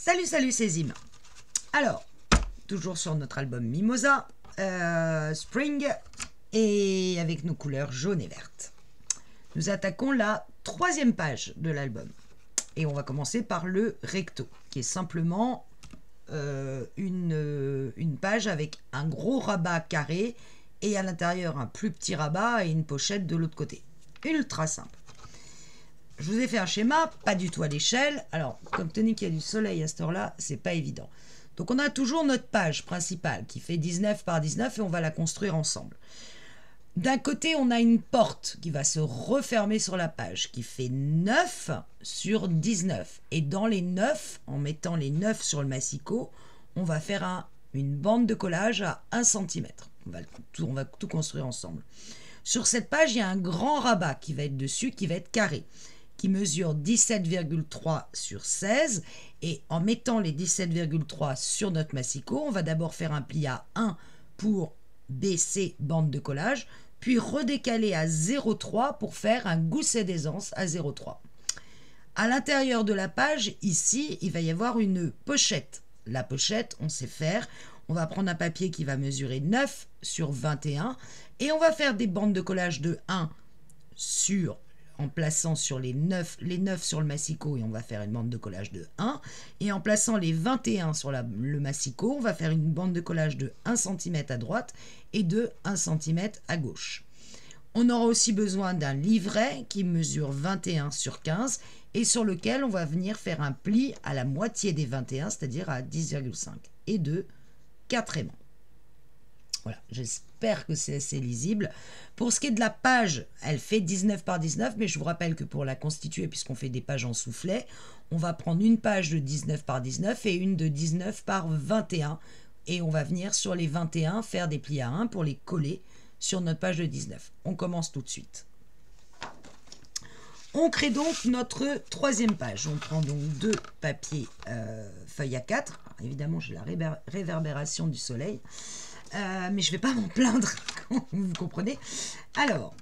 Salut, salut, c'est Zim. Alors, toujours sur notre album Mimosa, Spring, et avec nos couleurs jaune et verte. Nous attaquons la 3e page de l'album. Et on va commencer par le recto, qui est simplement une page avec un gros rabat carré et à l'intérieur un plus petit rabat et une pochette de l'autre côté. Ultra simple. Je vous ai fait un schéma, pas du tout à l'échelle. Alors, comme tenez qu'il y a du soleil à cette heure-là, c'est pas évident. Donc, on a toujours notre page principale qui fait 19 par 19 et on va la construire ensemble. D'un côté, on a une porte qui va se refermer sur la page, qui fait 9 sur 19. Et dans les 9, en mettant les 9 sur le massicot, on va faire une bande de collage à 1 cm. On va tout construire ensemble. Sur cette page, il y a un grand rabat qui va être dessus, qui va être carré, qui mesure 17,3 sur 16. Et en mettant les 17,3 sur notre massicot, on va d'abord faire un pli à 1 pour baisser bande de collage, puis redécaler à 0,3 pour faire un gousset d'aisance à 0,3. À l'intérieur de la page, ici, il va y avoir une pochette. La pochette, on sait faire. On va prendre un papier qui va mesurer 9 sur 21 et on va faire des bandes de collage de 1 en plaçant sur les 9 sur le massicot et on va faire une bande de collage de 1. Et en plaçant les 21 sur le massicot, on va faire une bande de collage de 1 cm à droite et de 1 cm à gauche. On aura aussi besoin d'un livret qui mesure 21 sur 15 et sur lequel on va venir faire un pli à la moitié des 21, c'est-à-dire à 10,5 et de 4 aimants. Voilà, j'espère que c'est assez lisible. Pour ce qui est de la page, elle fait 19 par 19, mais je vous rappelle que pour la constituer, puisqu'on fait des pages en soufflet, on va prendre une page de 19 par 19 et une de 19 par 21. Et on va venir sur les 21 faire des plis à 1 pour les coller sur notre page de 19. On commence tout de suite. On crée donc notre 3e page. On prend donc 2 papiers feuille A4. Alors, évidemment, j'ai la réverbération du soleil. Mais je ne vais pas m'en plaindre, vous comprenez. Alors,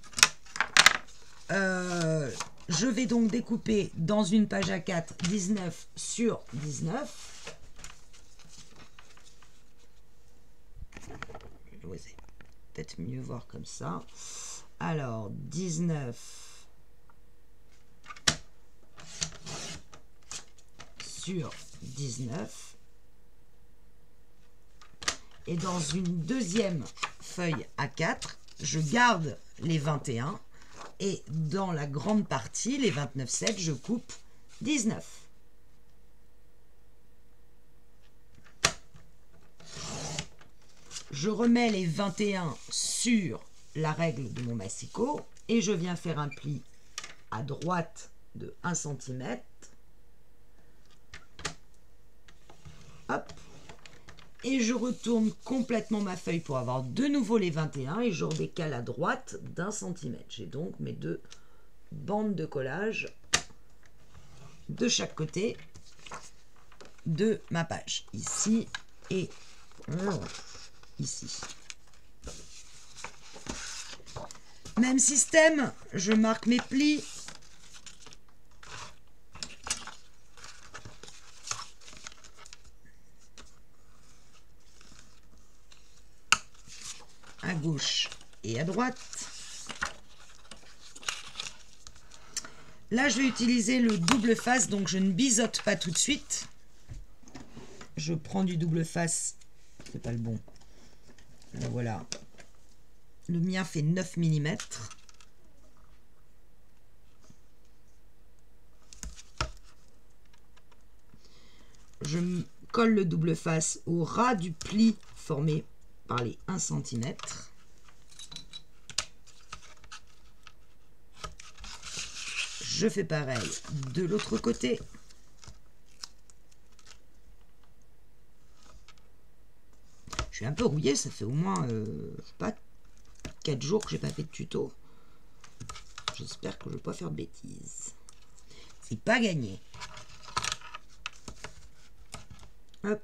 je vais donc découper dans une page A4 19 sur 19. Je vais peut-être mieux voir comme ça. Alors, 19 sur 19. Et dans une deuxième feuille A4, je garde les 21 et dans la grande partie, les 29,7, je coupe 19. Je remets les 21 sur la règle de mon massicot et je viens faire un pli à droite de 1 cm. Hop. Et je retourne complètement ma feuille pour avoir de nouveau les 21 et je redécale à droite d'1 cm. J'ai donc mes 2 bandes de collage de chaque côté de ma page, ici et ici. Même système, je marque mes plis. À gauche et à droite. Là, je vais utiliser le double face, donc je ne biseaute pas tout de suite. Je prends du double face, c'est pas le bon. Là, voilà. Le mien fait 9 mm. Je colle le double face au ras du pli formé par les 1 cm. Je fais pareil de l'autre côté. Je suis un peu rouillée, ça fait au moins, je sais pas, 4 jours que j'ai pas fait de tuto. J'espère que je ne vais pas faire de bêtises. C'est pas gagné. Hop.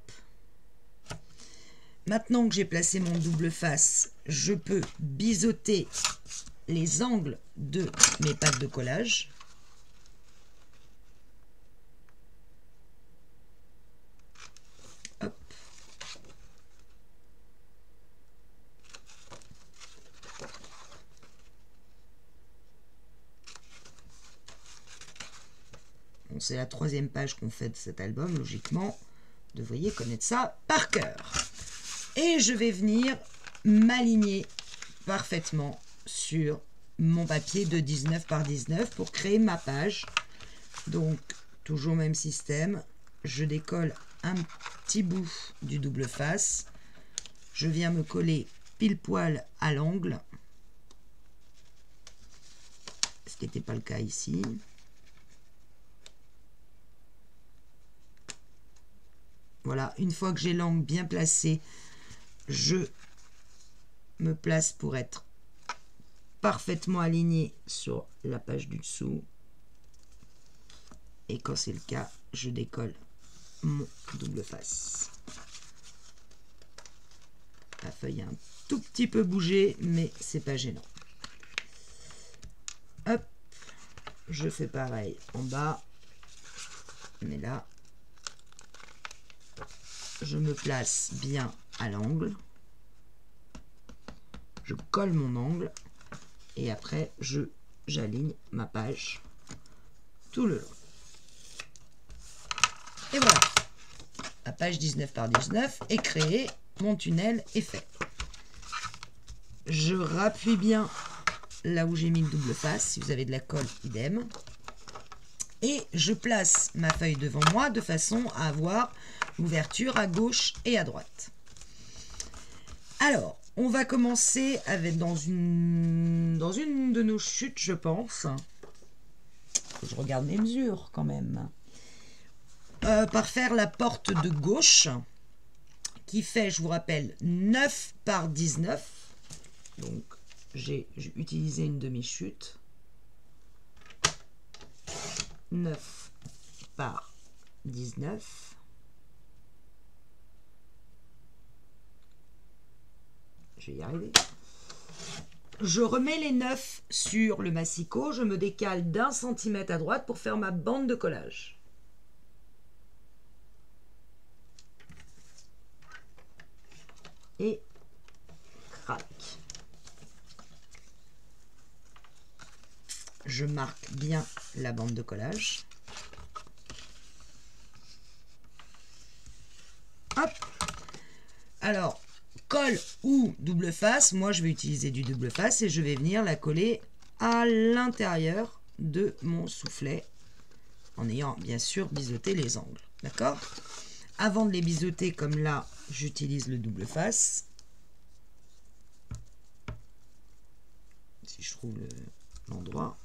Maintenant que j'ai placé mon double face, je peux biseauter les angles de mes pattes de collage. c'est la 3e page qu'on fait de cet album, logiquement. Vous devriez connaître ça par cœur. Et je vais venir m'aligner parfaitement sur mon papier de 19 par 19 pour créer ma page. Donc, toujours même système. Je décolle un petit bout du double face. Je viens me coller pile poil à l'angle. Ce qui n'était pas le cas ici. Voilà, une fois que j'ai l'angle bien placé, je me place pour être parfaitement aligné sur la page du dessous. Et quand c'est le cas, je décolle mon double face. La feuille a un tout petit peu bougé, mais c'est pas gênant. Hop, je fais pareil en bas, mais là, je me place bien à l'angle. Je colle mon angle et après, j'aligne ma page tout le long. Et voilà, la page 19 par 19 est créée, mon tunnel est fait. Je rappuie bien là où j'ai mis le double face, si vous avez de la colle, idem. Et je place ma feuille devant moi de façon à avoir l'ouverture à gauche et à droite. Alors, on va commencer avec dans une de nos chutes, je pense. Je regarde mes mesures quand même. Par faire la porte de gauche qui fait, je vous rappelle, 9 par 19. Donc, j'ai utilisé une demi-chute. 9 par 19. Je vais y arriver. Je remets les 9 sur le massicot. Je me décale d'1 centimètre à droite pour faire ma bande de collage. Et crac. Je marque bien la bande de collage. Hop. Alors, colle ou double face, moi je vais utiliser du double face et je vais venir la coller à l'intérieur de mon soufflet en ayant bien sûr biseauté les angles. D'accord? Avant de les biseauter comme là, j'utilise le double face. Si je trouve l'endroit.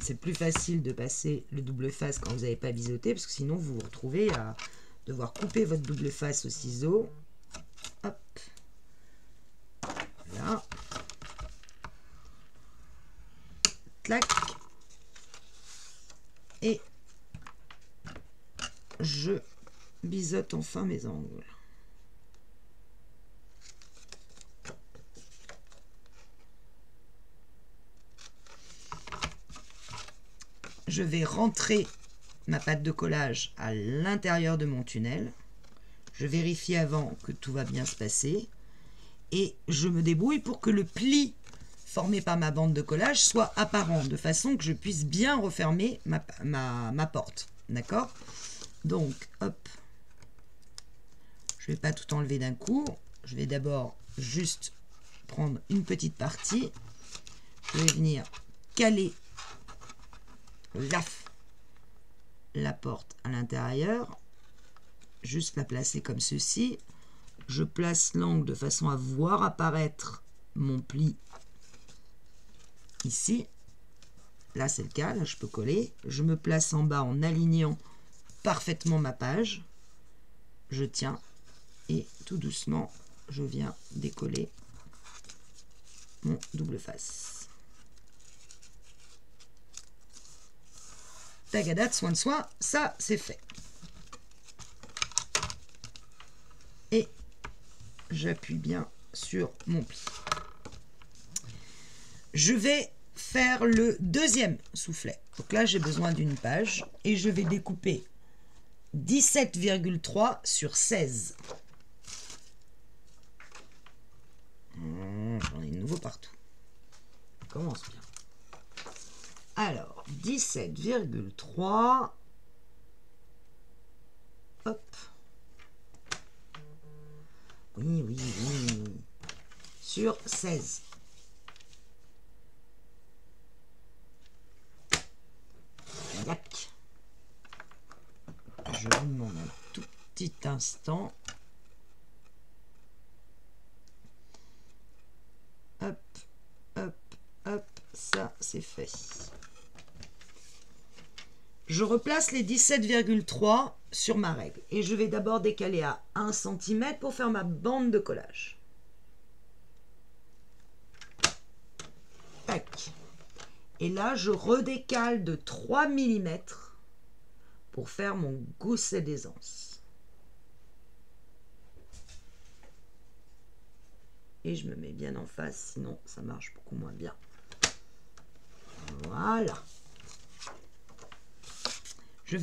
C'est plus facile de passer le double face quand vous n'avez pas biseauté, parce que sinon vous vous retrouvez à devoir couper votre double face au ciseau. Hop. Là. Clac. Et je biseaute enfin mes angles. Je vais rentrer ma pâte de collage à l'intérieur de mon tunnel. Je vérifie avant que tout va bien se passer. Et je me débrouille pour que le pli formé par ma bande de collage soit apparent, de façon que je puisse bien refermer ma porte. D'accord? Donc, hop. Je ne vais pas tout enlever d'un coup. Je vais d'abord juste prendre une petite partie. Je vais venir caler la porte à l'intérieur, juste la placer comme ceci. Je place l'angle de façon à voir apparaître mon pli ici. Là c'est le cas, là je peux coller. Je me place en bas en alignant parfaitement ma page. Je tiens et tout doucement je viens décoller mon double face. Tagada, soin de soin, ça c'est fait. Et j'appuie bien sur mon pli. Je vais faire le deuxième soufflet. Donc là, j'ai besoin d'une page et je vais découper 17,3 sur 16. 17,3. Hop. Oui, oui, oui. Sur 16. Yac. Je vous demande un tout petit instant. Hop, hop, hop, ça c'est fait. Je replace les 17,3 sur ma règle et je vais d'abord décaler à 1 cm pour faire ma bande de collage. Tac. Et là, je redécale de 3 mm pour faire mon gousset d'aisance. Et je me mets bien en face, sinon ça marche beaucoup moins bien. Voilà. Je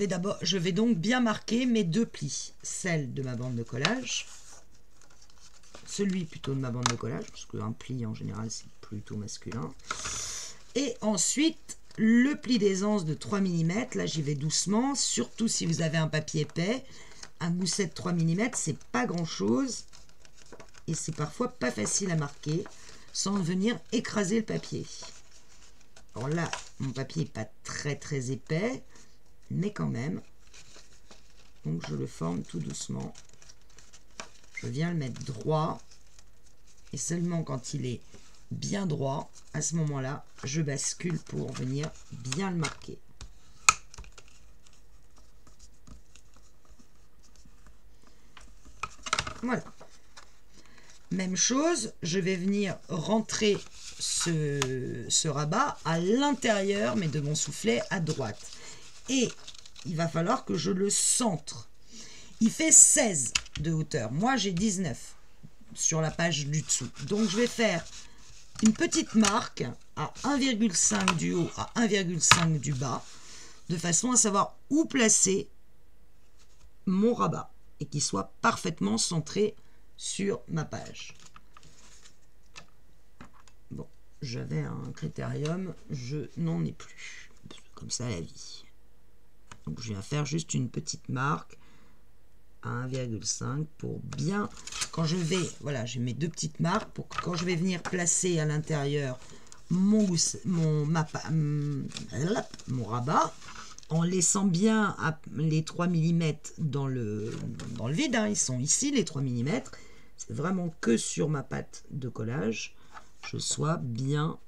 vais donc bien marquer mes deux plis. Celle de ma bande de collage. Celui plutôt de ma bande de collage, parce qu'un pli en général c'est plutôt masculin. Et ensuite, le pli d'aisance de 3 mm, là j'y vais doucement, surtout si vous avez un papier épais. Un gousset de 3 mm, c'est pas grand chose. Et c'est parfois pas facile à marquer sans venir écraser le papier. Alors là, mon papier n'est pas très épais, mais quand même. Donc je le forme tout doucement. Je viens le mettre droit. Et seulement quand il est bien droit, à ce moment-là, je bascule pour venir bien le marquer. Voilà. Même chose, je vais venir rentrer ce rabat à l'intérieur, mais de mon soufflet à droite. Et il va falloir que je le centre. Il fait 16 de hauteur. Moi, j'ai 19 sur la page du dessous. Donc, je vais faire une petite marque à 1,5 du haut à 1,5 du bas, de façon à savoir où placer mon rabat et qu'il soit parfaitement centré sur ma page. Bon, j'avais un critérium, je n'en ai plus. Comme ça la vie. Donc je viens faire juste une petite marque à 1,5 pour bien, quand je vais, voilà, j'ai mes deux petites marques pour que quand je vais venir placer à l'intérieur mon rabat, en laissant bien les 3 mm dans le vide, hein, ils sont ici les 3 mm, c'est vraiment que sur ma pâte de collage, je sois bien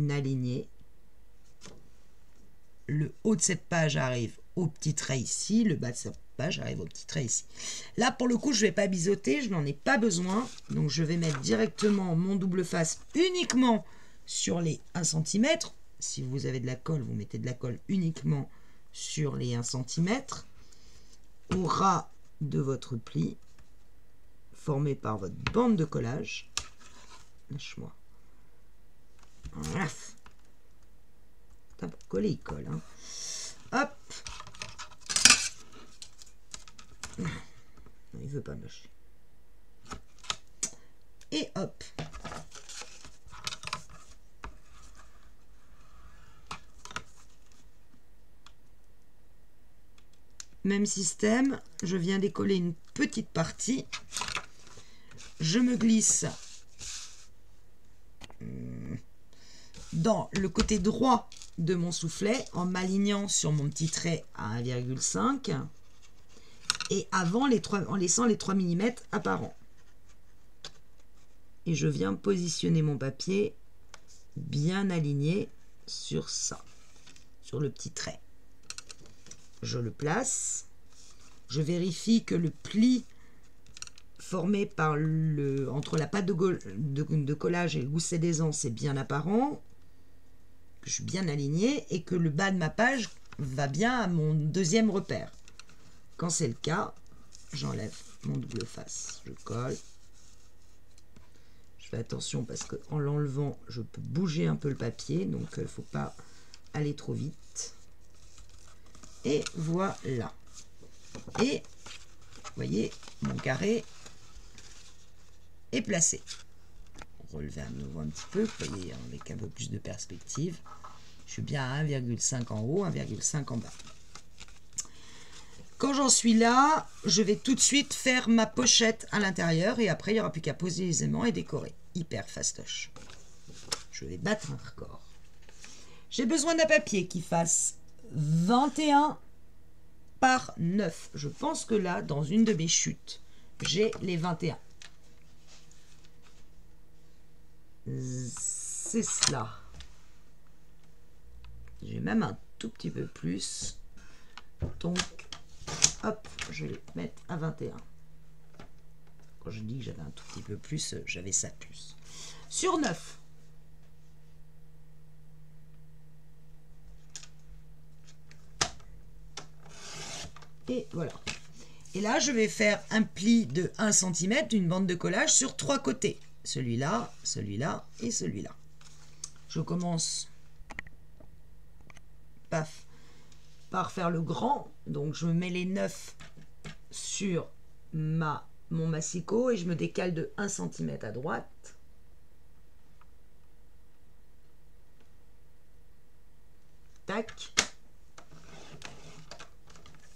aligné. Le haut de cette page arrive au petit trait ici, le bas de cette page arrive au petit trait ici. Là, pour le coup, je ne vais pas biseauter, je n'en ai pas besoin. Donc, je vais mettre directement mon double face uniquement sur les 1 cm. Si vous avez de la colle, vous mettez de la colle uniquement sur les 1 cm. Au ras de votre pli, formé par votre bande de collage. Lâche-moi. Voilà. Pour coller, il colle. Hein. Hop. Non, il veut pas me lâcher. Et hop. Même système, je viens décoller une petite partie. Je me glisse dans le côté droit de mon soufflet en m'alignant sur mon petit trait à 1,5 et en laissant les 3 mm apparents. Et je viens positionner mon papier bien aligné sur ça, sur le petit trait. Je le place, je vérifie que le pli formé par entre la pâte de collage et le gousset d'aisance est bien apparent, que je suis bien aligné et que le bas de ma page va bien à mon deuxième repère. Quand c'est le cas, j'enlève mon double face, je colle. Je fais attention parce qu'en l'enlevant, je peux bouger un peu le papier, donc il ne faut pas aller trop vite. Et voilà. Et vous voyez, mon carré est placé. Relever à nouveau un petit peu, vous voyez, avec un peu plus de perspective. Je suis bien à 1,5 en haut, 1,5 en bas. Quand j'en suis là, je vais tout de suite faire ma pochette à l'intérieur et après, il n'y aura plus qu'à poser les aimants et décorer. Hyper fastoche. Je vais battre un record. J'ai besoin d'un papier qui fasse 21 par 9. Je pense que là, dans une de mes chutes, j'ai les 21. C'est cela. J'ai même un tout petit peu plus. Donc, hop, je vais le mettre à 21. Quand je dis que j'avais un tout petit peu plus, j'avais ça plus. Sur 9. Et voilà. Et là, je vais faire un pli de 1 cm d'une bande de collage sur 3 côtés. Celui-là, celui-là et celui-là. Je commence paf, par faire le grand. Donc, je mets les 9 sur mon massicot et je me décale de 1 cm à droite. Tac.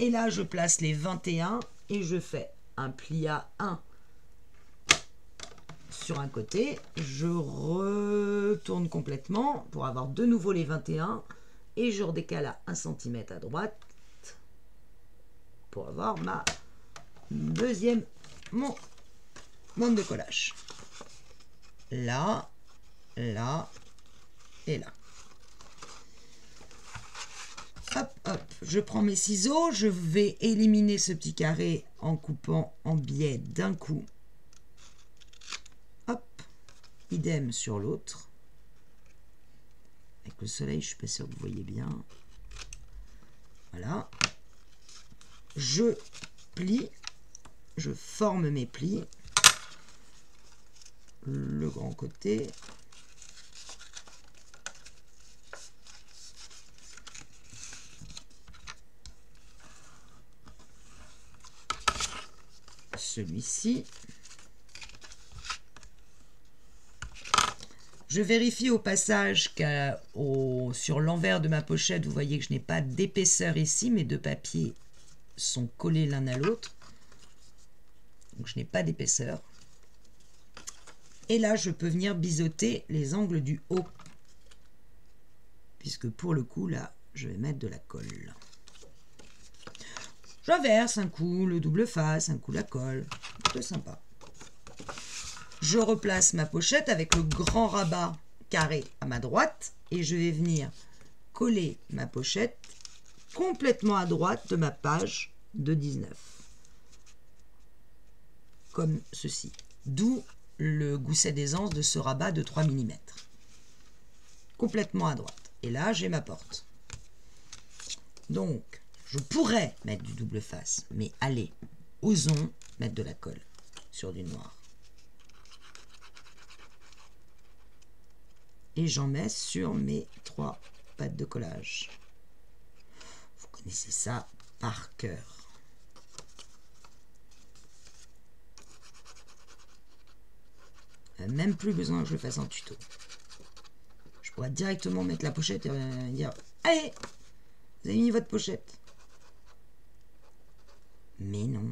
Et là, je place les 21 et je fais un pli à 1 sur un côté. Je retourne complètement pour avoir de nouveau les 21 et je redécale à 1 cm à droite pour avoir ma deuxième bande de collage. Là, là et là. Hop, hop, je prends mes ciseaux, je vais éliminer ce petit carré en coupant en biais d'un coup. Hop, idem sur l'autre. Avec le soleil, je suis pas sûr que vous voyez bien. Voilà. Je plie, je forme mes plis. Le grand côté. Celui-ci. Je vérifie au passage sur l'envers de ma pochette, vous voyez que je n'ai pas d'épaisseur ici, mes deux papiers sont collés l'un à l'autre. Donc je n'ai pas d'épaisseur. Et là, je peux venir biseauter les angles du haut. Puisque pour le coup, là, je vais mettre de la colle. J'inverse un coup le double face, un coup la colle. C'est sympa. Je replace ma pochette avec le grand rabat carré à ma droite et je vais venir coller ma pochette complètement à droite de ma page de 19. Comme ceci. D'où le gousset d'aisance de ce rabat de 3 mm. Complètement à droite. Et là, j'ai ma porte. Donc, je pourrais mettre du double face, mais allez, osons mettre de la colle sur du noir. Et j'en mets sur mes 3 pattes de collage. Vous connaissez ça par cœur. Même plus besoin que je le fasse en tuto. Je pourrais directement mettre la pochette et dire « Allez, vous avez mis votre pochette !» Mais non.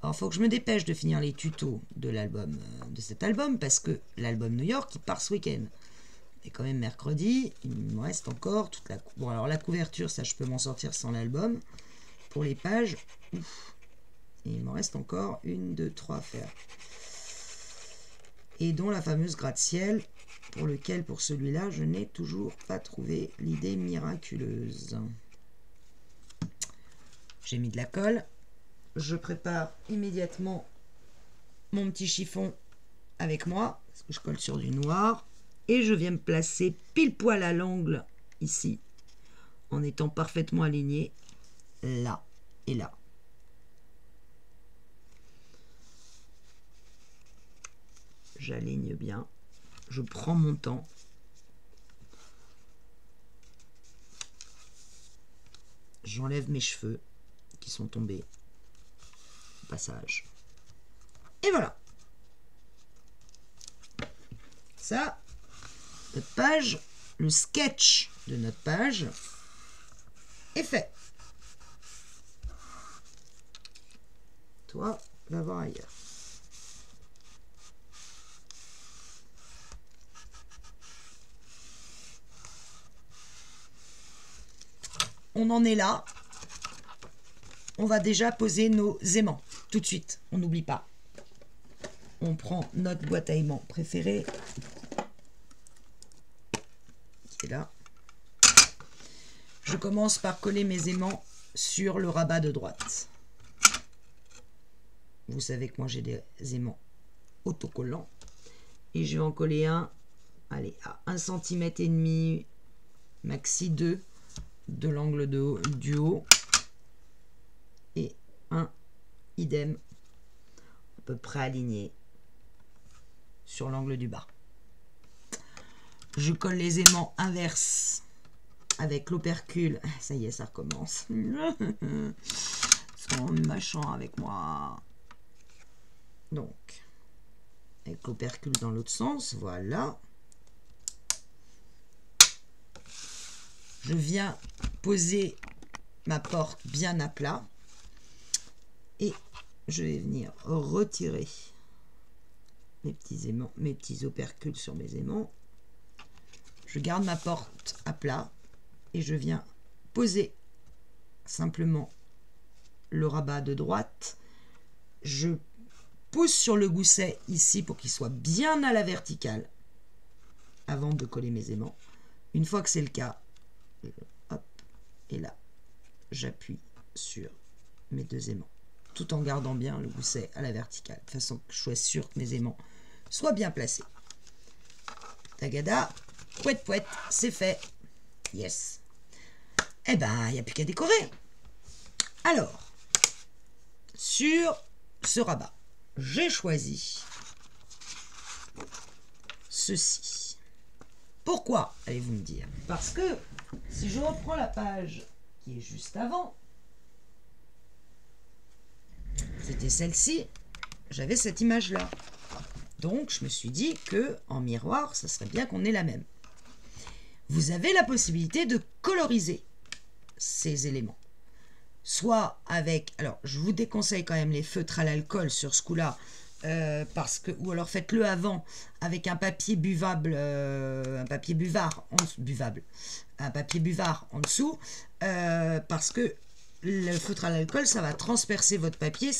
Alors, il faut que je me dépêche de finir les tutos de l'album, de cet album, parce que l'album New York, il part ce week-end. Et quand même mercredi, il me reste encore toute la... Bon, alors la couverture, ça, je peux m'en sortir sans l'album. Pour les pages, ouf. Et il m'en reste encore 1, 2, 3 à faire. Et dont la fameuse gratte-ciel, pour celui-là, je n'ai toujours pas trouvé l'idée miraculeuse. J'ai mis de la colle. Je prépare immédiatement mon petit chiffon avec moi, parce que je colle sur du noir. Et je viens me placer pile poil à l'angle, ici, en étant parfaitement aligné, là et là. J'aligne bien. Je prends mon temps. J'enlève mes cheveux qui sont tombés au passage. Et voilà. ça, notre page, le sketch de notre page est fait. Toi, va voir ailleurs. On en est là. On va déjà poser nos aimants tout de suite. On n'oublie pas. On prend notre boîte à aimants préférée. Qui est là. Je commence par coller mes aimants sur le rabat de droite. Vous savez que moi j'ai des aimants autocollants. Et je vais en coller un, allez, à 1,5 cm, maxi 2 de l'angle du haut. Et un idem, à peu près aligné sur l'angle du bas. Je colle les aimants inverses avec l'opercule. Ça y est, ça recommence. Ils sont méchants avec moi. Donc, avec l'opercule dans l'autre sens, voilà. Je viens poser ma porte bien à plat. Et je vais venir retirer mes petits aimants, mes petits opercules sur mes aimants. Je garde ma porte à plat et je viens poser simplement le rabat de droite. Je pousse sur le gousset ici pour qu'il soit bien à la verticale avant de coller mes aimants. Une fois que c'est le cas, hop, et là, j'appuie sur mes deux aimants, tout en gardant bien le gousset à la verticale, de façon que je sois sûr que mes aimants soient bien placés. Tagada, pouette pouette, c'est fait. Yes. Eh ben, il n'y a plus qu'à décorer. Alors, sur ce rabat, j'ai choisi ceci. Pourquoi, allez-vous me dire? Parce que si je reprends la page qui est juste avant, c'était celle-ci, j'avais cette image-là. Donc, je me suis dit que en miroir, ça serait bien qu'on ait la même. Vous avez la possibilité de coloriser ces éléments. Soit avec, alors je vous déconseille quand même les feutres à l'alcool sur ce coup-là, parce que, ou alors faites-le avant avec un papier buvable, un papier buvard, un papier buvard en dessous, parce que le feutre à l'alcool, ça va transpercer votre papier.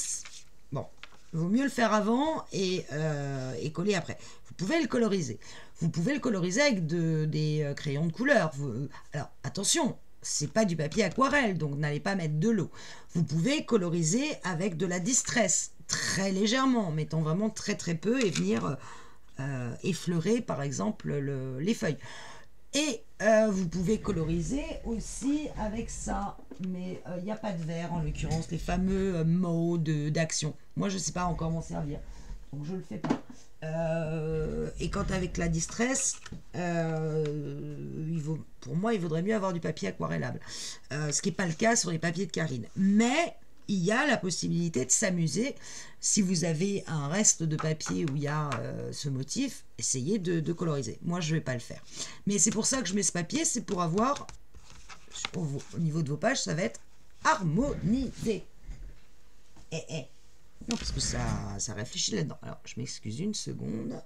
Bon, il vaut mieux le faire avant et coller après. Vous pouvez le coloriser. Vous pouvez le coloriser avec des crayons de couleur. Alors, attention, c'est pas du papier aquarelle, donc n'allez pas mettre de l'eau. Vous pouvez coloriser avec de la distress, très légèrement, en mettant vraiment très très peu et venir effleurer par exemple les feuilles. Et vous pouvez coloriser aussi avec ça, mais il n'y a pas de vert en l'occurrence, les fameux mots d'Action. Moi je ne sais pas encore m'en servir, donc je ne le fais pas. Et quant avec la distress, pour moi il vaudrait mieux avoir du papier aquarellable, ce qui n'est pas le cas sur les papiers de Karine. Mais il y a la possibilité de s'amuser. Si vous avez un reste de papier où il y a ce motif, essayez de coloriser. Moi je ne vais pas le faire, mais c'est pour ça que je mets ce papier, c'est pour avoir au niveau de vos pages, ça va être harmonisé. Non, parce que ça réfléchit là-dedans. Alors, je m'excuse une seconde.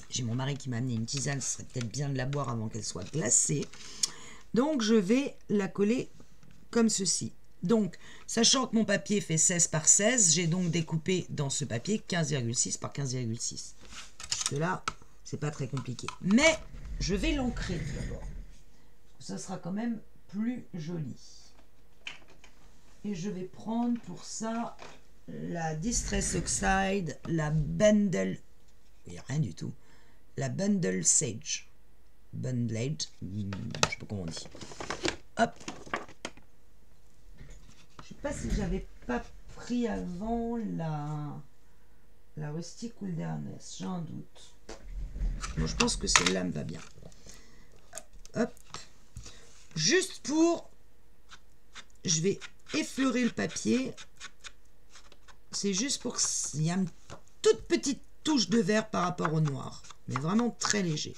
J'ai mon mari qui m'a amené une tisane. Ce serait peut-être bien de la boire avant qu'elle soit glacée. Donc, je vais la coller comme ceci. Donc, sachant que mon papier fait 16 par 16, j'ai donc découpé dans ce papier 15,6 par 15,6. Jusque-là, c'est pas très compliqué. Mais, je vais l'ancrer d'abord. Ça sera quand même plus joli. Et je vais prendre pour ça la Distress Oxide, la Bundle, il n'y a rien du tout, la Bundle Sage, Bundled, je sais pas comment on dit. Hop. Je sais pas si j'avais pas pris avant la Rustic Wilderness, j'ai un doute. Bon, je pense que celle-là me va bien. Hop. Juste pour, je vais effleurer le papier, c'est juste pour qu'il y a un toute petite touche de vert par rapport au noir, mais vraiment très léger.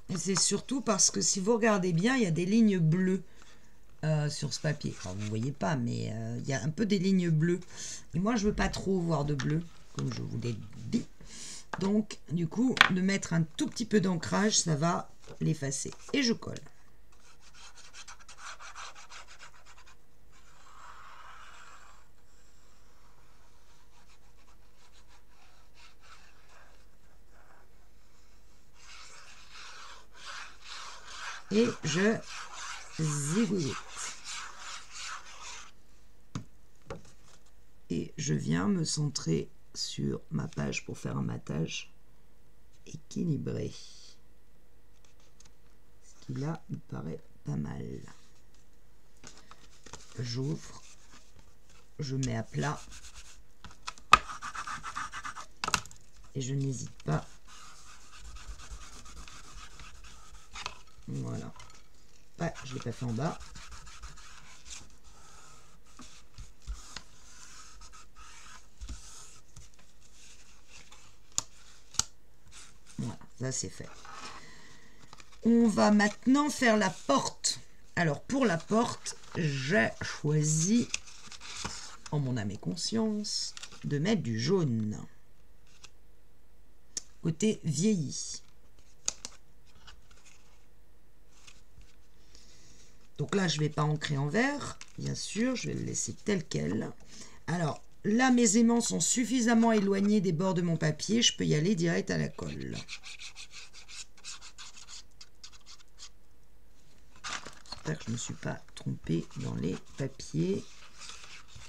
Et c'est surtout parce que si vous regardez bien, il y a des lignes bleues sur ce papier. Alors, vous ne voyez pas, mais il y a un peu des lignes bleues. Et moi, je ne veux pas trop voir de bleu, comme je vous l'ai dit. Donc, du coup, de mettre un tout petit peu d'ancrage, ça va l'effacer. Et je colle. Et je zigouille. Et je viens me centrer sur ma page pour faire un matage équilibré. Ce qui là me paraît pas mal. J'ouvre, je mets à plat et je n'hésite pas. Voilà. Ouais, je ne l'ai pas fait en bas. Voilà, ça c'est fait. On va maintenant faire la porte. Alors pour la porte, j'ai choisi, en mon âme et conscience, de mettre du jaune. Côté vieilli. Donc là, je ne vais pas ancrer en vert, bien sûr, je vais le laisser tel quel. Alors, là, mes aimants sont suffisamment éloignés des bords de mon papier, je peux y aller direct à la colle. J'espère que je ne me suis pas trompée dans les papiers.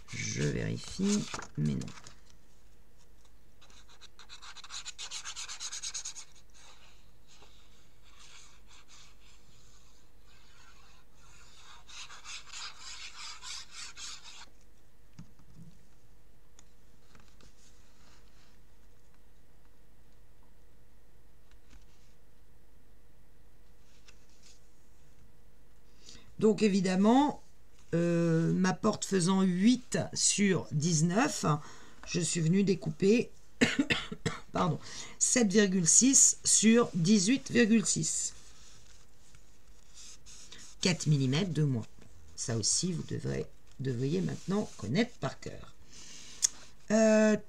Je vérifie, mais non. Donc évidemment, ma porte faisant 8 sur 19, je suis venue découper pardon, 7,6 sur 18,6. 4 mm de moins. Ça aussi, vous devriez maintenant connaître par cœur.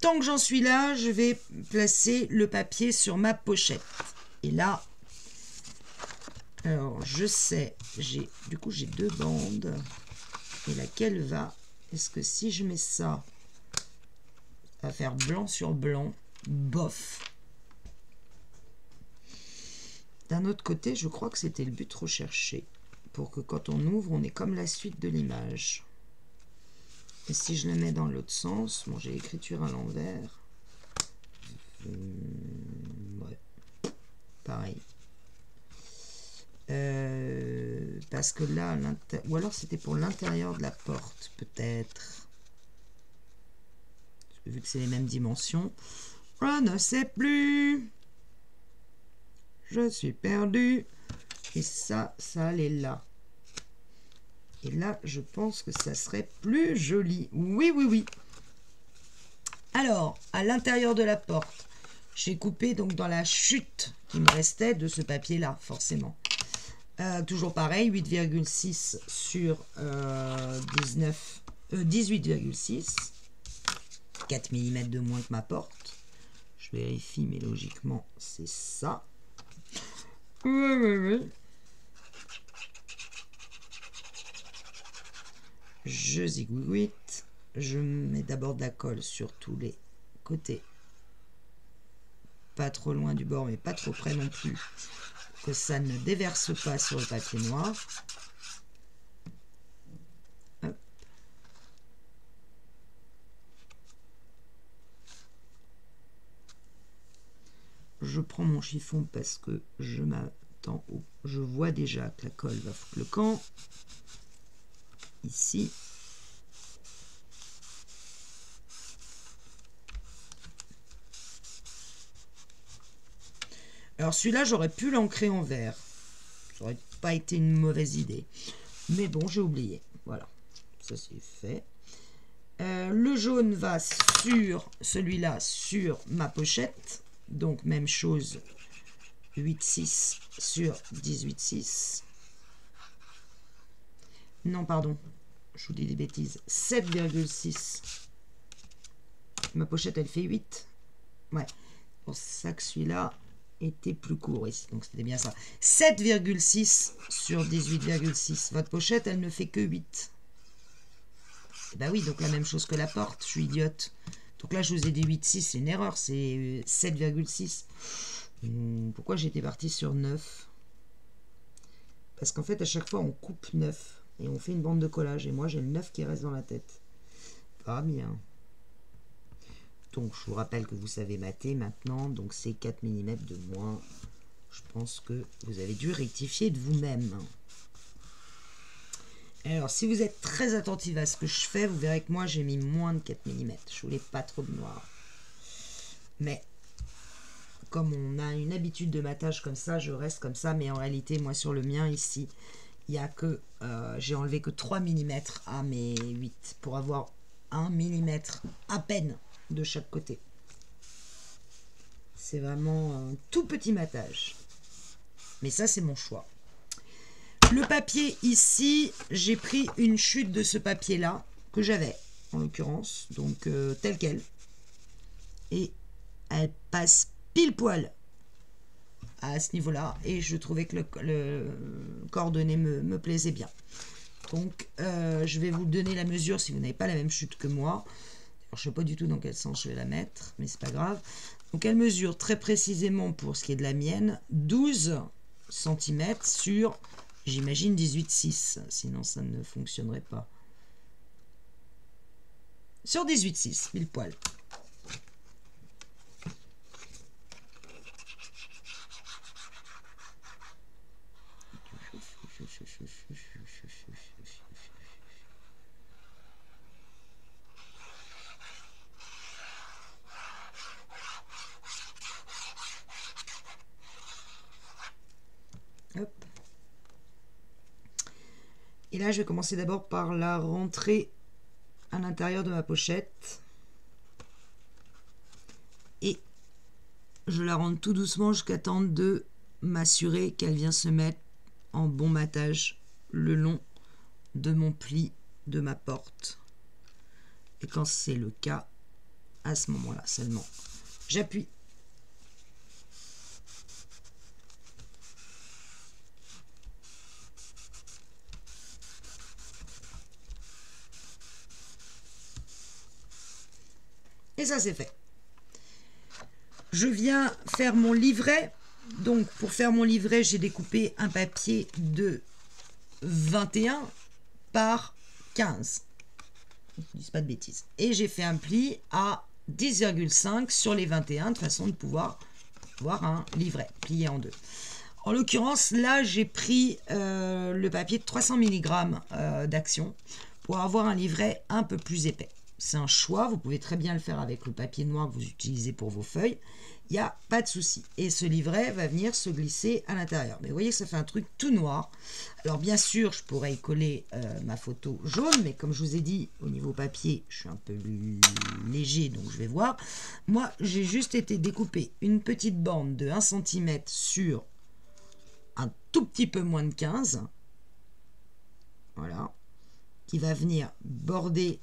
Tant que j'en suis là, je vais placer le papier sur ma pochette. Et là, alors je sais, du coup j'ai 2 bandes. Et laquelle va? Est-ce que si je mets ça, ça va faire blanc sur blanc? Bof. D'un autre côté, je crois que c'était le but recherché. Pour que quand on ouvre, on ait comme la suite de l'image. Et si je le mets dans l'autre sens, bon, j'ai l'écriture à l'envers. Ouais, pareil. Parce que là, ou alors c'était pour l'intérieur de la porte, peut-être. Vu que c'est les mêmes dimensions. Je ne sais plus. Je suis perdu. Et ça allait là. Et là, je pense que ça serait plus joli. Oui, oui, oui. Alors, à l'intérieur de la porte, j'ai coupé donc dans la chute qui me restait de ce papier-là, forcément. Toujours pareil, 8,6 sur 18,6. 4 mm de moins que ma porte. Je vérifie, mais logiquement, c'est ça. Oui, oui, oui. Je zigouite. Je mets d'abord de la colle sur tous les côtés. Pas trop loin du bord, mais pas trop près non plus. Que ça ne déverse pas sur le papier noir. Hop. Je prends mon chiffon parce que je m'attends je vois déjà que la colle va foutre le camp. ici. Alors celui-là, j'aurais pu l'ancrer en vert. Ça n'aurait pas été une mauvaise idée. Mais bon, j'ai oublié. Voilà, ça c'est fait. Le jaune va sur celui-là, sur ma pochette. Donc même chose, 8,6 sur 18,6. Non, pardon, je vous dis des bêtises. 7,6. Ma pochette, elle fait 8. Ouais, pour ça que celui-là était plus court ici. Donc c'était bien ça. 7,6 sur 18,6. Votre pochette, elle ne fait que 8. Et bah oui, donc la même chose que la porte. Je suis idiote. Donc là, je vous ai dit 8,6. C'est une erreur. C'est 7,6. Pourquoi j'étais partie sur 9? Parce qu'en fait, à chaque fois, on coupe 9. Et on fait une bande de collage. Et moi, j'ai le 9 qui reste dans la tête. Pas bien. Donc, je vous rappelle que vous savez mater maintenant. Donc, c'est 4 mm de moins. Je pense que vous avez dû rectifier de vous-même. Alors, si vous êtes très attentif à ce que je fais, vous verrez que moi, j'ai mis moins de 4 mm. Je voulais pas trop de noir. Mais, comme on a une habitude de matage comme ça, je reste comme ça. Mais en réalité, moi, sur le mien, ici, il y a que... j'ai enlevé que 3 mm à mes 8 pour avoir 1 mm à peine de chaque côté. C'est vraiment un tout petit matage. Mais ça, c'est mon choix. Le papier ici, j'ai pris une chute de ce papier-là, que j'avais, en l'occurrence, donc telle quelle. Et elle passe pile poil à ce niveau-là. Et je trouvais que le coordonné me plaisait bien. Donc, je vais vous donner la mesure si vous n'avez pas la même chute que moi. Alors, je ne sais pas du tout dans quel sens je vais la mettre, mais c'est pas grave. Donc, elle mesure très précisément, pour ce qui est de la mienne, 12 cm sur... J'imagine 18,6, sinon ça ne fonctionnerait pas. Sur 18,6, pile poil. Hop. Et là, je vais commencer d'abord par la rentrer à l'intérieur de ma pochette. Et je la rentre tout doucement jusqu'à temps de m'assurer qu'elle vient se mettre en bon matage le long de mon pli de ma porte. Et quand c'est le cas, à ce moment-là seulement, j'appuie. Et ça, c'est fait. Je viens faire mon livret. Donc, pour faire mon livret, j'ai découpé un papier de 21 par 15. Je ne dis pas de bêtises. Et j'ai fait un pli à 10,5 sur les 21, de façon de pouvoir avoir un livret plié en deux. En l'occurrence, là, j'ai pris le papier de 300 mg d'action pour avoir un livret un peu plus épais. C'est un choix, vous pouvez très bien le faire avec le papier noir que vous utilisez pour vos feuilles. Il n'y a pas de souci. Et ce livret va venir se glisser à l'intérieur. Mais vous voyez, ça fait un truc tout noir. Alors bien sûr, je pourrais y coller ma photo jaune, mais comme je vous ai dit, au niveau papier, je suis un peu léger, donc je vais voir. Moi, j'ai juste été découper une petite bande de 1 cm sur un tout petit peu moins de 15. Voilà. Qui va venir border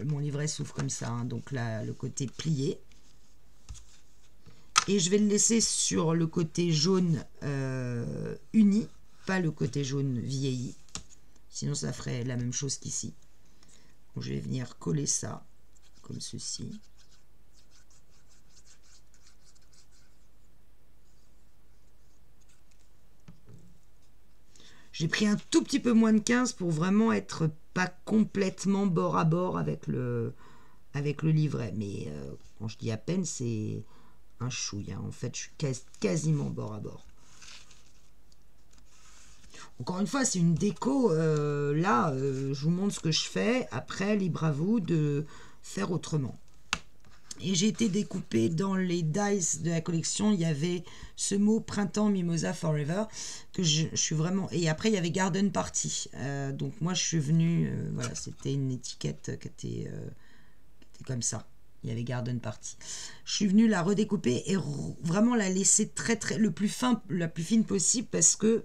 mon livret s'ouvre comme ça, hein, donc là le côté plié, et je vais le laisser sur le côté jaune uni, pas le côté jaune vieilli, sinon ça ferait la même chose qu'ici. Donc je vais venir coller ça comme ceci. J'ai pris un tout petit peu moins de 15 pour vraiment être pas complètement bord à bord avec le livret. Mais quand je dis à peine, c'est un chouille. Hein. En fait, je suis quasiment bord à bord. Encore une fois, c'est une déco. Là, je vous montre ce que je fais. Après, libre à vous de faire autrement. Et j'ai été découpée dans les dice de la collection. Il y avait ce mot Printemps Mimosa Forever que je suis vraiment. Et après, il y avait Garden Party. Donc moi, je suis venue. Voilà, c'était une étiquette qui était comme ça. Il y avait Garden Party. Je suis venue la redécouper et vraiment la laisser très le plus fin, la plus fine possible parce que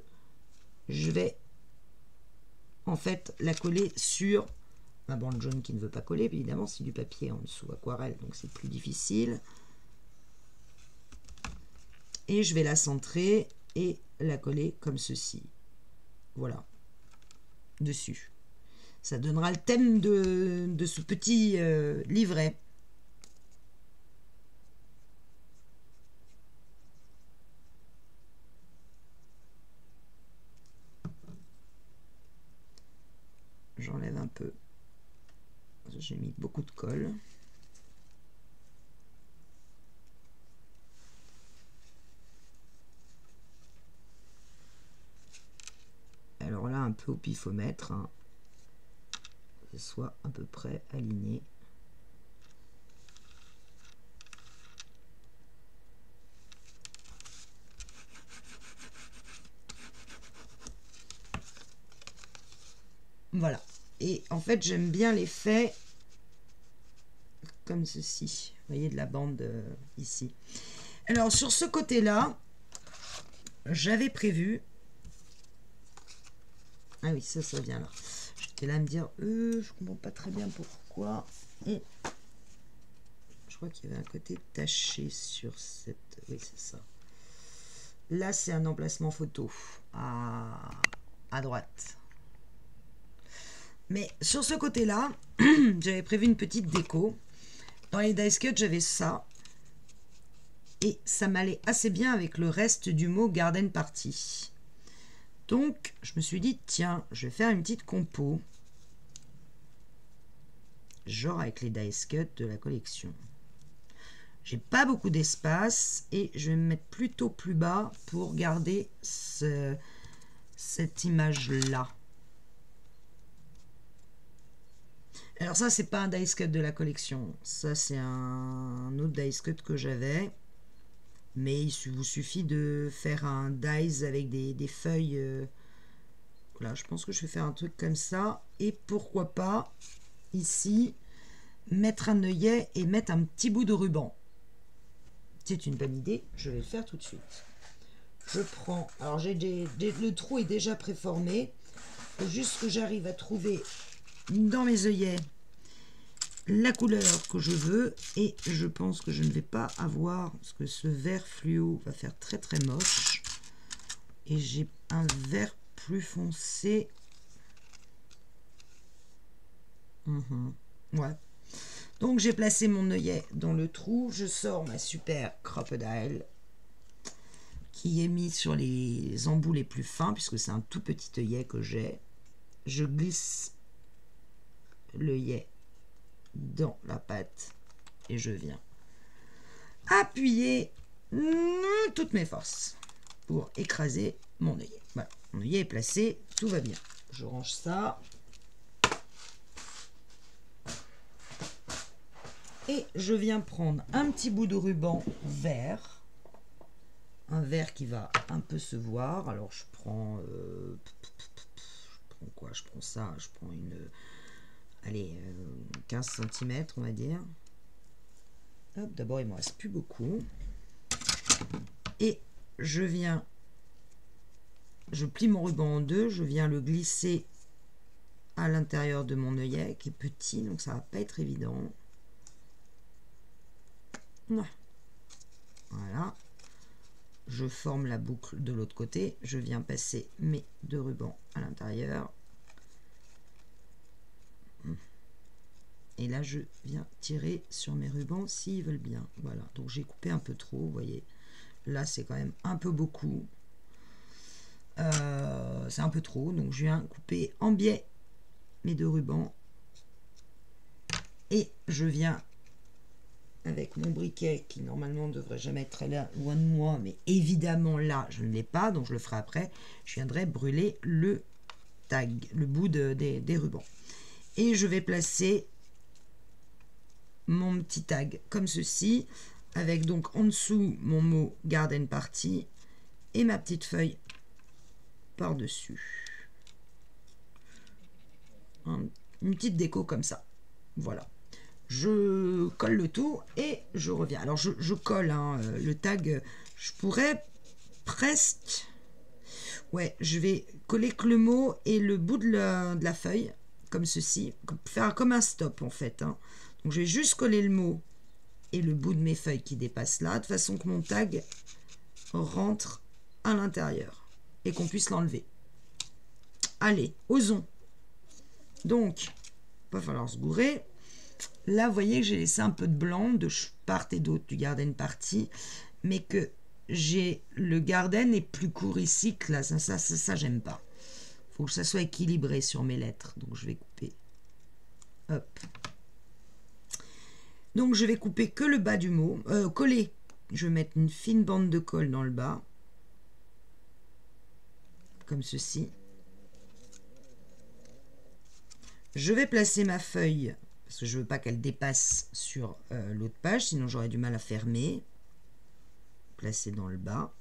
je vais en fait la coller sur ma bande jaune qui ne veut pas coller, évidemment, c'est du papier en dessous aquarelle, donc c'est plus difficile. Et je vais la centrer et la coller comme ceci. Voilà. Dessus. Ça donnera le thème de ce petit livret. J'enlève un peu. J'ai mis beaucoup de colle. Alors là, un peu au pifomètre, hein, que ce soit à peu près aligné. Voilà. Et en fait, j'aime bien l'effet comme ceci. Vous voyez de la bande ici. Alors, sur ce côté-là, j'avais prévu... Ah oui, ça vient là. J'étais là à me dire, je comprends pas très bien pourquoi. Et je crois qu'il y avait un côté taché sur cette... Oui, c'est ça. Là, c'est un emplacement photo à droite. Mais sur ce côté-là, j'avais prévu une petite déco. Dans les dice cuts, j'avais ça. Et ça m'allait assez bien avec le reste du mot Garden Party. Donc, je me suis dit, tiens, je vais faire une petite compo. Genre avec les dice cuts de la collection. J'ai pas beaucoup d'espace et je vais me mettre plutôt plus bas pour garder cette image-là. Alors ça, c'est pas un dice cut de la collection. Ça, c'est un autre dice cut que j'avais. Mais il vous suffit de faire un dice avec des feuilles. Voilà, je pense que je vais faire un truc comme ça. Et pourquoi pas, ici, mettre un œillet et mettre un petit bout de ruban. C'est une bonne idée. Je vais le faire tout de suite. Je prends... Alors, le trou est déjà préformé. Il faut juste que j'arrive à trouver... dans mes œillets la couleur que je veux et je pense que je ne vais pas avoir parce que ce vert fluo va faire très moche et j'ai un vert plus foncé. Ouais, donc j'ai placé mon œillet dans le trou, je sors ma super crocodile qui est mis sur les embouts les plus fins puisque c'est un tout petit œillet que j'ai. Je glisse l'œillet dans la pâte et je viens appuyer toutes mes forces pour écraser mon œillet. Voilà, mon œillet est placé, tout va bien. Je range ça et je viens prendre un petit bout de ruban vert, un vert qui va un peu se voir. Alors je prends quoi? Je prends ça, je prends une... Allez, 15 cm, on va dire. D'abord, il ne me reste plus beaucoup. Et je viens... Je plie mon ruban en deux. Je viens le glisser à l'intérieur de mon œillet, qui est petit, donc ça ne va pas être évident. Voilà. Je forme la boucle de l'autre côté. Je viens passer mes deux rubans à l'intérieur. Et là, je viens tirer sur mes rubans s'ils veulent bien. Voilà, donc j'ai coupé un peu trop, vous voyez. Là, c'est quand même un peu beaucoup. C'est un peu trop, donc je viens couper en biais mes deux rubans. Et je viens avec mon briquet qui normalement ne devrait jamais être très loin de moi, mais évidemment là je ne l'ai pas, donc je le ferai après. Je viendrai brûler le tag, le bout des rubans. Et je vais placer mon petit tag comme ceci, avec donc en dessous mon mot Garden Party et ma petite feuille par-dessus. Une petite déco comme ça. Voilà. Je colle le tout et je reviens. Alors je colle le tag. Je pourrais presque... Ouais, je vais coller que le mot et le bout de la feuille, comme ceci. Faire comme un stop en fait. Donc je vais juste coller le mot et le bout de mes feuilles qui dépassent là, de façon que mon tag rentre à l'intérieur et qu'on puisse l'enlever. Allez, osons. Donc, il va falloir se gourer. Là, vous voyez que j'ai laissé un peu de blanc de part et d'autre du Garden Party, mais que j'ai le Garden est plus court ici que là. Ça j'aime pas. Il faut que ça soit équilibré sur mes lettres. Donc, je vais couper. Hop. Donc, je vais couper que le bas du mot. Coller. Je vais mettre une fine bande de colle dans le bas. Comme ceci. Je vais placer ma feuille, parce que je ne veux pas qu'elle dépasse sur l'autre page, sinon j'aurais du mal à fermer. Placer dans le bas.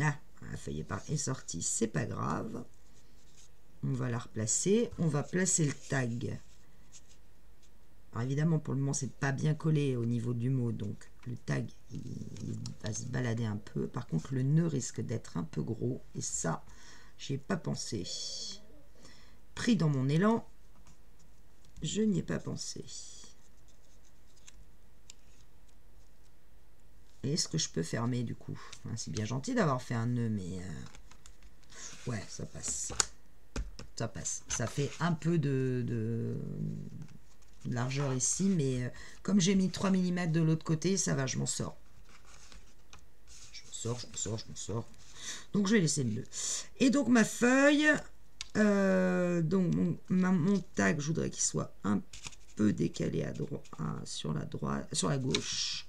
Ah, la feuille est sortie, c'est pas grave. On va la replacer. On va placer le tag. Alors évidemment, pour le moment, c'est pas bien collé au niveau du mot, donc le tag il va se balader un peu. Par contre, le nœud risque d'être un peu gros, et ça, j'y ai pas pensé. Pris dans mon élan, je n'y ai pas pensé. Est-ce que je peux fermer du coup? C'est bien gentil d'avoir fait un nœud, mais ouais, ça passe. Ça passe. Ça fait un peu de largeur ici, mais comme j'ai mis 3 mm de l'autre côté, ça va, je m'en sors. Je m'en sors. Donc je vais laisser le nœud. Et donc ma feuille, donc mon tag, je voudrais qu'il soit un peu décalé à droite, sur la gauche.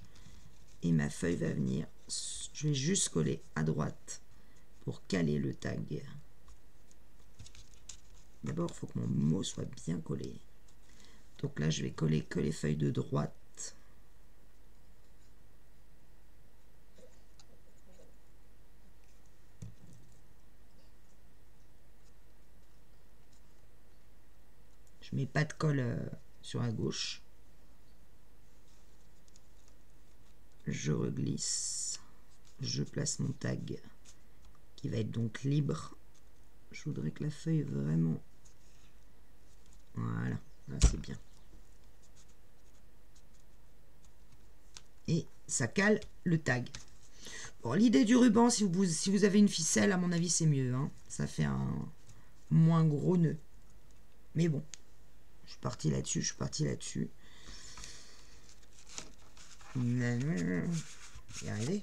Et ma feuille va venir, je vais juste coller à droite pour caler le tag. D'abord, il faut que mon mot soit bien collé. Donc là, je vais coller que les feuilles de droite. Je mets pas de colle sur la gauche. Je reglisse. Je place mon tag qui va être donc libre. Je voudrais que la feuille vraiment... Voilà, là c'est bien. Et ça cale le tag. Bon, l'idée du ruban, si vous avez une ficelle, à mon avis, c'est mieux. Ça fait un moins gros nœud. Mais bon, je suis parti là-dessus. Y arriver.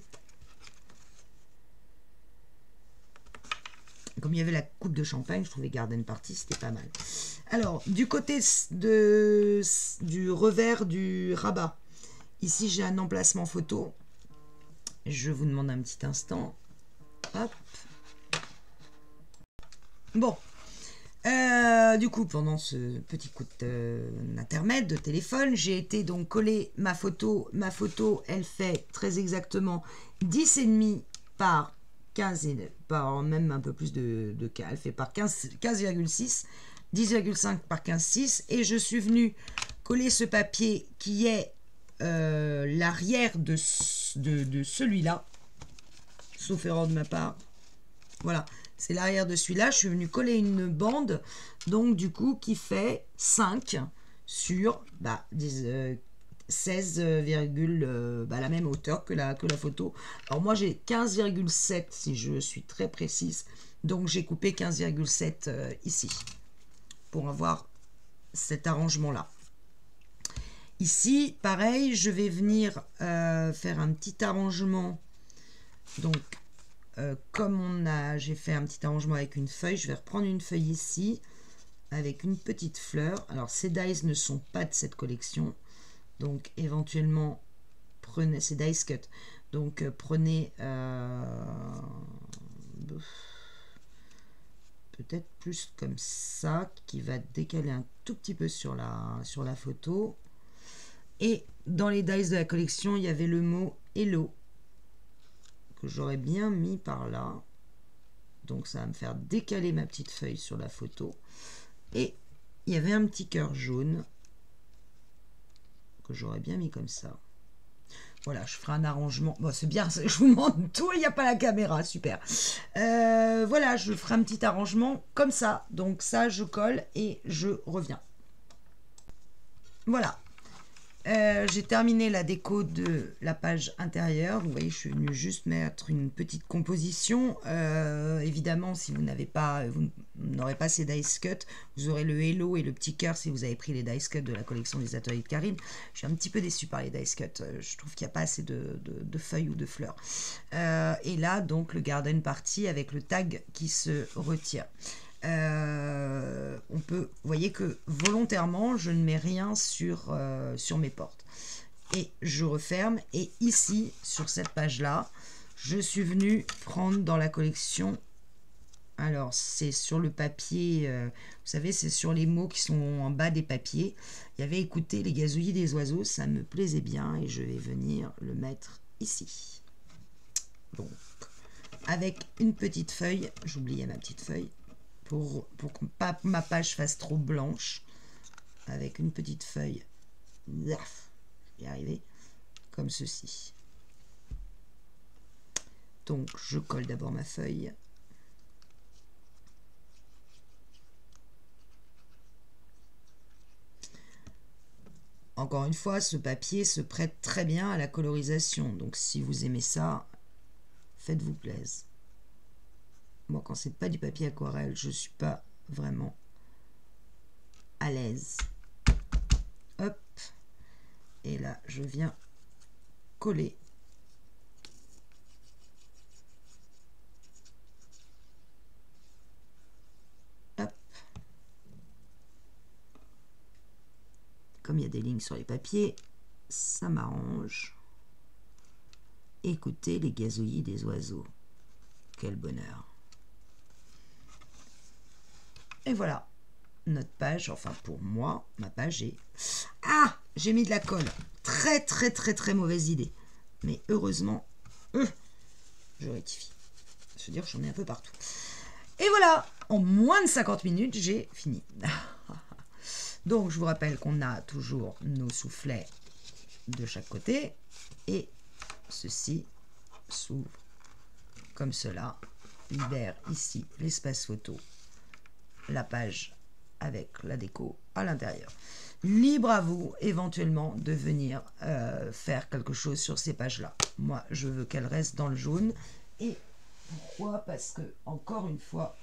Comme il y avait la coupe de champagne, je trouvais Garden Party, c'était pas mal. Alors, du côté du revers du rabat, ici j'ai un emplacement photo. Je vous demande un petit instant. Hop. Bon. Du coup, pendant ce petit coup d'intermède de téléphone, j'ai été donc coller ma photo. Ma photo, elle fait très exactement 10,5 par 15, par même un peu plus de elle fait par 15,6, 10,5 par 15,6. Et je suis venue coller ce papier qui est l'arrière de celui-là, sauf erreur de ma part. Voilà. C'est l'arrière de celui-là. Je suis venue coller une bande, donc du coup, qui fait 5 sur 16, la même hauteur que la photo. Alors moi, j'ai 15,7 si je suis très précise. Donc j'ai coupé 15,7 ici pour avoir cet arrangement-là. Ici, pareil, je vais venir faire un petit arrangement. Donc, comme j'ai fait un petit arrangement avec une feuille, je vais reprendre une feuille ici avec une petite fleur. Alors ces dies ne sont pas de cette collection, donc éventuellement prenez, c'est dice cut, donc prenez peut-être plus comme ça, qui va décaler un tout petit peu sur la photo. Et dans les dice de la collection, il y avait le mot hello que j'aurais bien mis par là, donc ça va me faire décaler ma petite feuille sur la photo. Et il y avait un petit cœur jaune que j'aurais bien mis comme ça. Voilà, je ferai un arrangement. Bon, c'est bien, je vous montre tout, il n'y a pas la caméra, super. Voilà, je ferai un petit arrangement comme ça. Donc ça, je colle et je reviens. Voilà. J'ai terminé la déco de la page intérieure. Vous voyez, je suis venue juste mettre une petite composition. Évidemment, si vous n'avez pas, vous n'aurez pas ces dice cut, vous aurez le hello et le petit cœur si vous avez pris les dice cut de la collection des ateliers de Karine. Je suis un petit peu déçue par les dice cut. Je trouve qu'il n'y a pas assez de feuilles ou de fleurs. Et là, donc, le garden party avec le tag qui se retire. On peut, vous voyez que volontairement je ne mets rien sur mes portes et je referme. Et ici sur cette page là, je suis venue prendre dans la collection, alors c'est sur le papier, vous savez, c'est sur les mots qui sont en bas des papiers. Il y avait écouté les gazouillis des oiseaux, ça me plaisait bien et je vais venir le mettre ici. Donc avec une petite feuille, j'oubliais ma petite feuille, pour que pas ma page fasse trop blanche, avec une petite feuille, je vais y arriver, comme ceci. Donc je colle d'abord ma feuille. Encore une fois, ce papier se prête très bien à la colorisation, donc si vous aimez ça, faites-vous plaisir. Moi, quand c'est pas du papier aquarelle, je suis pas vraiment à l'aise. Hop. Et là, je viens coller. Hop. Comme il y a des lignes sur les papiers, ça m'arrange. Écoutez les gazouillis des oiseaux. Quel bonheur. Et voilà, notre page, enfin pour moi, ma page est... Ah, j'ai mis de la colle. Très mauvaise idée. Mais heureusement, je rectifie. Je veux dire, j'en ai un peu partout. Et voilà, en moins de 50 minutes, j'ai fini. Donc, je vous rappelle qu'on a toujours nos soufflets de chaque côté. Et ceci s'ouvre comme cela. Libère ici l'espace photo. La page avec la déco à l'intérieur. Libre à vous éventuellement de venir faire quelque chose sur ces pages là. Moi je veux qu'elles restent dans le jaune. Et pourquoi? Parce que encore une fois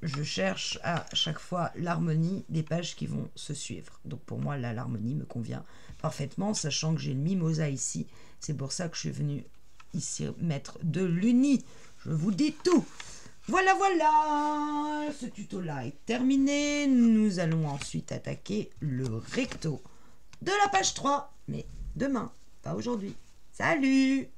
je cherche à chaque fois l'harmonie des pages qui vont se suivre. Donc pour moi là l'harmonie me convient parfaitement, sachant que j'ai le mimosa ici. C'est pour ça que je suis venue ici mettre de l'uni. Je vous dis tout. Voilà, ce tuto-là est terminé. Nous allons ensuite attaquer le recto de la page 3, mais demain, pas aujourd'hui. Salut!